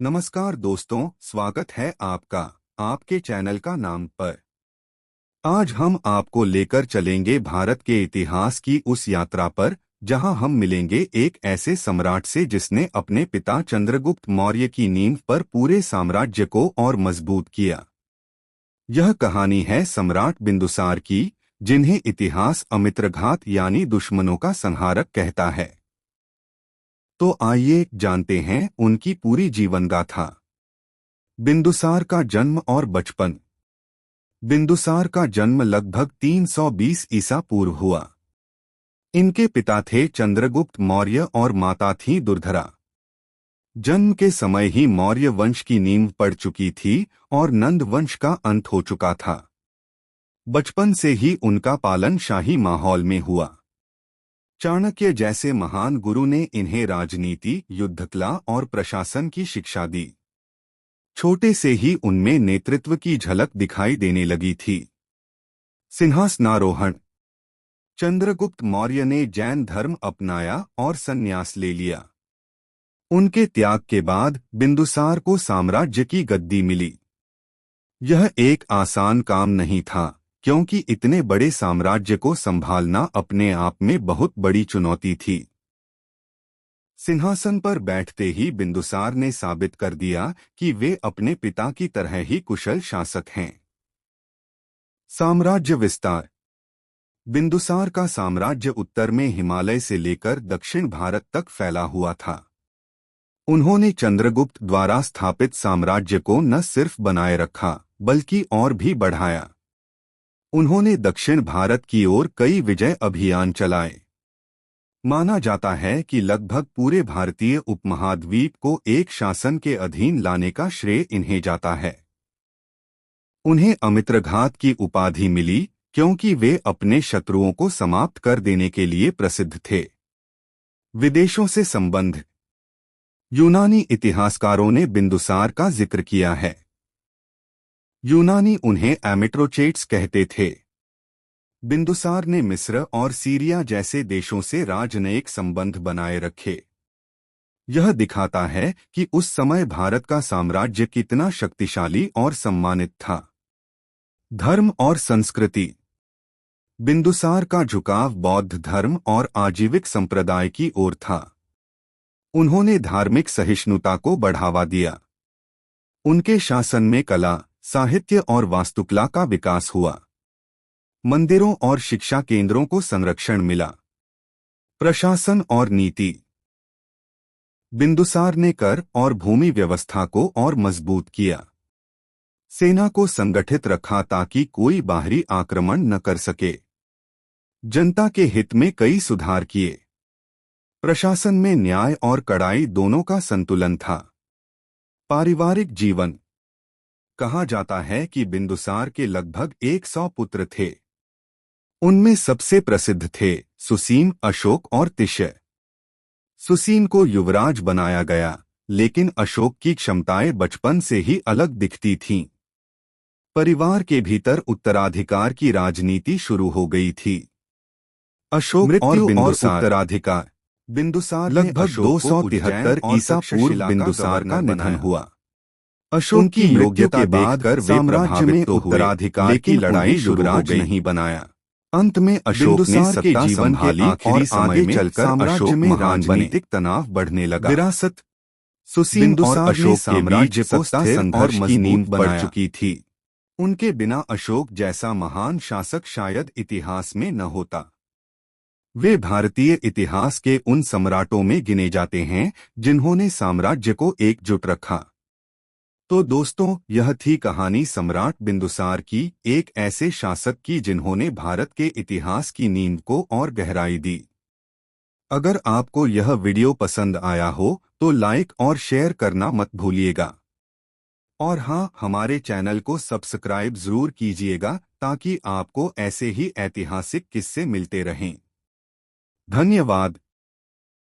नमस्कार दोस्तों, स्वागत है आपका आपके चैनल का नाम पर। आज हम आपको लेकर चलेंगे भारत के इतिहास की उस यात्रा पर जहां हम मिलेंगे एक ऐसे सम्राट से जिसने अपने पिता चंद्रगुप्त मौर्य की नींव पर पूरे साम्राज्य को और मजबूत किया। यह कहानी है सम्राट बिंदुसार की, जिन्हें इतिहास अमित्रघात यानी दुश्मनों का संहारक कहता है। तो आइए जानते हैं उनकी पूरी जीवन गाथा। बिंदुसार का जन्म और बचपन। बिंदुसार का जन्म लगभग 320 ईसा पूर्व हुआ। इनके पिता थे चंद्रगुप्त मौर्य और माता थीं दुर्धरा। जन्म के समय ही मौर्य वंश की नींव पड़ चुकी थी और नंद वंश का अंत हो चुका था। बचपन से ही उनका पालन शाही माहौल में हुआ। चाणक्य जैसे महान गुरु ने इन्हें राजनीति, युद्धकला और प्रशासन की शिक्षा दी। छोटे से ही उनमें नेतृत्व की झलक दिखाई देने लगी थी। सिंहासनारोहण। चंद्रगुप्त मौर्य ने जैन धर्म अपनाया और संन्यास ले लिया। उनके त्याग के बाद बिंदुसार को साम्राज्य की गद्दी मिली। यह एक आसान काम नहीं था, क्योंकि इतने बड़े साम्राज्य को संभालना अपने आप में बहुत बड़ी चुनौती थी। सिंहासन पर बैठते ही बिंदुसार ने साबित कर दिया कि वे अपने पिता की तरह ही कुशल शासक हैं। साम्राज्य विस्तार। बिंदुसार का साम्राज्य उत्तर में हिमालय से लेकर दक्षिण भारत तक फैला हुआ था। उन्होंने चंद्रगुप्त द्वारा स्थापित साम्राज्य को न सिर्फ बनाए रखा, बल्कि और भी बढ़ाया। उन्होंने दक्षिण भारत की ओर कई विजय अभियान चलाए। माना जाता है कि लगभग पूरे भारतीय उपमहाद्वीप को एक शासन के अधीन लाने का श्रेय इन्हें जाता है। उन्हें अमित्रघात की उपाधि मिली क्योंकि वे अपने शत्रुओं को समाप्त कर देने के लिए प्रसिद्ध थे। विदेशों से संबंध। यूनानी इतिहासकारों ने बिंदुसार का जिक्र किया है। यूनानी उन्हें एमिट्रोचेट्स कहते थे। बिंदुसार ने मिस्र और सीरिया जैसे देशों से राजनयिक संबंध बनाए रखे। यह दिखाता है कि उस समय भारत का साम्राज्य कितना शक्तिशाली और सम्मानित था। धर्म और संस्कृति। बिंदुसार का झुकाव बौद्ध धर्म और आजीविक संप्रदाय की ओर था। उन्होंने धार्मिक सहिष्णुता को बढ़ावा दिया। उनके शासन में कला, साहित्य और वास्तुकला का विकास हुआ। मंदिरों और शिक्षा केंद्रों को संरक्षण मिला। प्रशासन और नीति। बिंदुसार ने कर और भूमि व्यवस्था को और मजबूत किया। सेना को संगठित रखा ताकि कोई बाहरी आक्रमण न कर सके। जनता के हित में कई सुधार किए। प्रशासन में न्याय और कड़ाई दोनों का संतुलन था। पारिवारिक जीवन। कहा जाता है कि बिंदुसार के लगभग 100 पुत्र थे। उनमें सबसे प्रसिद्ध थे सुसीम, अशोक और तिष्य। सुसीम को युवराज बनाया गया, लेकिन अशोक की क्षमताएं बचपन से ही अलग दिखती थीं। परिवार के भीतर उत्तराधिकार की राजनीति शुरू हो गई थी। अशोक और बिंदुसार उत्तराधिकार। बिंदुसार लगभग 273 ईसा पूर्व बिंदुसार का निधन हुआ। अशोक की योग्यता देखकर साम्राज्य में उत्तराधिकार की लड़ाई युवराज नहीं बनाया। अंत में अशोक ने सत्ता संभाली और आगे चलकर अशोक में राजनीतिक तनाव बढ़ने लगा। विरासत। सुसीम और अशोक के बीच सत्ता संघर्ष की नींव बन चुकी थी। उनके बिना अशोक जैसा महान शासक शायद इतिहास में न होता। वे भारतीय इतिहास के उन सम्राटों में गिने जाते हैं जिन्होंने साम्राज्य को एकजुट रखा। तो दोस्तों, यह थी कहानी सम्राट बिंदुसार की, एक ऐसे शासक की जिन्होंने भारत के इतिहास की नींव को और गहराई दी। अगर आपको यह वीडियो पसंद आया हो तो लाइक और शेयर करना मत भूलिएगा। और हाँ, हमारे चैनल को सब्सक्राइब जरूर कीजिएगा ताकि आपको ऐसे ही ऐतिहासिक किस्से मिलते रहें। धन्यवाद।